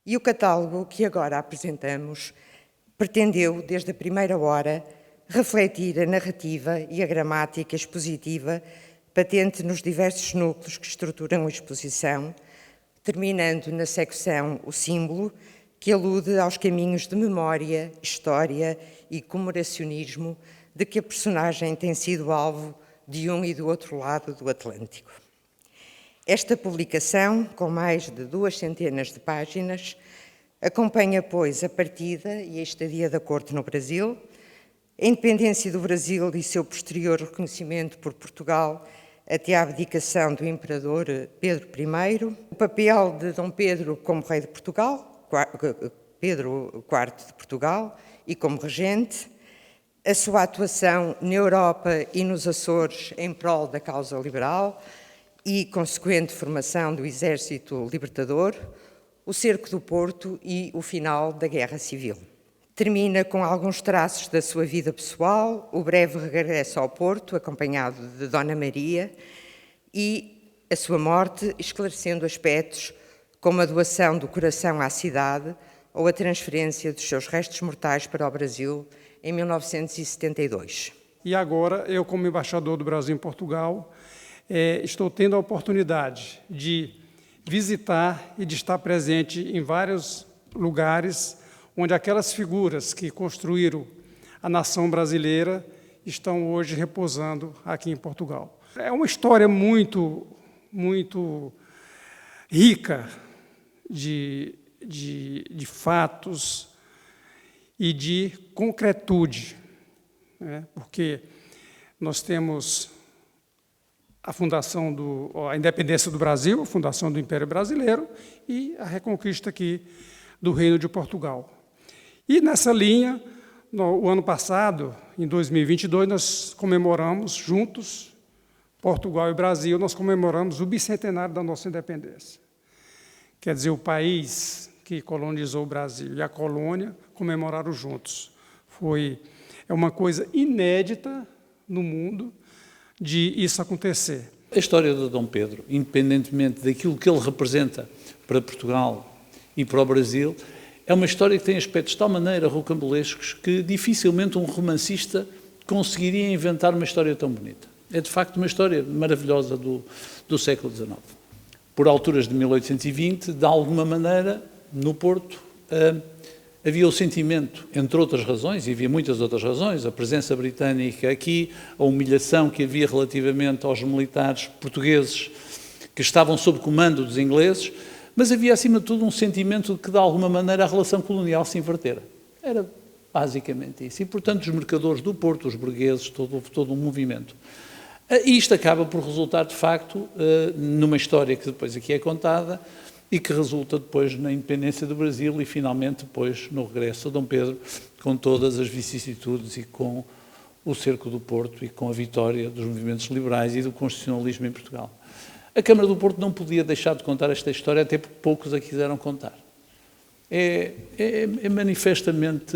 E o catálogo que agora apresentamos pretendeu, desde a primeira hora, refletir a narrativa e a gramática expositiva patente nos diversos núcleos que estruturam a exposição, terminando na secção O Símbolo, que alude aos caminhos de memória, história e comemoracionismo de que a personagem tem sido alvo de um e do outro lado do Atlântico. Esta publicação, com mais de 200 de páginas, acompanha, pois, a partida e a estadia da corte no Brasil, a independência do Brasil e seu posterior reconhecimento por Portugal até à abdicação do imperador Pedro I, o papel de Dom Pedro como rei de Portugal, Pedro IV de Portugal e como regente, a sua atuação na Europa e nos Açores em prol da causa liberal e consequente formação do Exército Libertador, o cerco do Porto e o final da Guerra Civil. Termina com alguns traços da sua vida pessoal, o breve regresso ao Porto, acompanhado de Dona Maria, e a sua morte, esclarecendo aspectos como a doação do coração à cidade ou a transferência dos seus restos mortais para o Brasil em 1972. E agora, eu como embaixador do Brasil em Portugal, estou tendo a oportunidade de visitar e de estar presente em vários lugares onde aquelas figuras que construíram a nação brasileira estão hoje repousando aqui em Portugal. É uma história muito rica de fatos e de concretude, né? Porque nós temos a independência do Brasil, a fundação do Império Brasileiro e a reconquista aqui do Reino de Portugal. E nessa linha, o ano passado, em 2022, nós comemoramos juntos, Portugal e Brasil, nós comemoramos o bicentenário da nossa independência. Quer dizer, o país que colonizou o Brasil e a colônia comemoraram juntos. É uma coisa inédita no mundo de isso acontecer. A história de Dom Pedro, independentemente daquilo que ele representa para Portugal e para o Brasil, é uma história que tem aspectos de tal maneira rocambolescos que dificilmente um romancista conseguiria inventar uma história tão bonita. É, de facto, uma história maravilhosa do século XIX. Por alturas de 1820, de alguma maneira, no Porto, havia o sentimento, entre outras razões, e havia muitas outras razões, a presença britânica aqui, a humilhação que havia relativamente aos militares portugueses que estavam sob comando dos ingleses, mas havia, acima de tudo, um sentimento de que, de alguma maneira, a relação colonial se invertera. Era basicamente isso. E, portanto, os mercadores do Porto, os burgueses, todo um movimento. E isto acaba por resultar, de facto, numa história que depois aqui é contada e que resulta depois na independência do Brasil e, finalmente, depois no regresso a Dom Pedro, com todas as vicissitudes e com o cerco do Porto e com a vitória dos movimentos liberais e do constitucionalismo em Portugal. A Câmara do Porto não podia deixar de contar esta história, até porque poucos a quiseram contar. É manifestamente,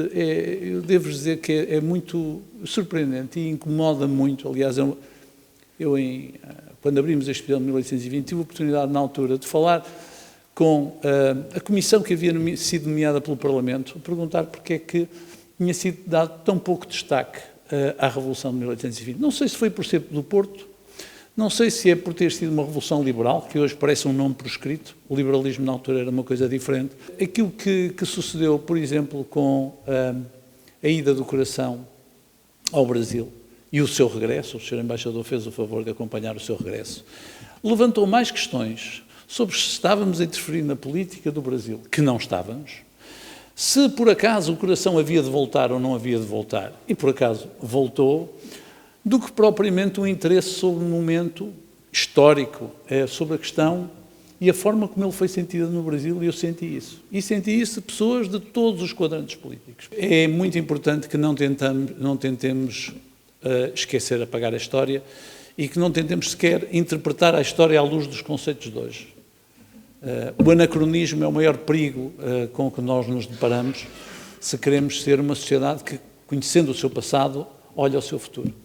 eu devo dizer que é muito surpreendente e incomoda muito. Aliás, quando abrimos a exposição de 1820, tive a oportunidade, na altura, de falar com a comissão que havia sido nomeada pelo Parlamento, a perguntar porque é que tinha sido dado tão pouco destaque à Revolução de 1820. Não sei se foi por ser do Porto, não sei se é por ter sido uma revolução liberal, que hoje parece um nome proscrito, o liberalismo na altura era uma coisa diferente. Aquilo que sucedeu, por exemplo, com a ida do coração ao Brasil e o seu regresso, o Sr. Embaixador fez o favor de acompanhar o seu regresso, levantou mais questões sobre se estávamos a interferir na política do Brasil, que não estávamos, se por acaso o coração havia de voltar ou não havia de voltar, e por acaso voltou, do que propriamente um interesse sobre o momento histórico, sobre a questão e a forma como ele foi sentido no Brasil, e eu senti isso. E senti isso de pessoas de todos os quadrantes políticos. É muito importante que não tentemos esquecer, apagar a história, e que não tentemos sequer interpretar a história à luz dos conceitos de hoje. O anacronismo é o maior perigo com que nós nos deparamos se queremos ser uma sociedade que, conhecendo o seu passado, olha ao seu futuro.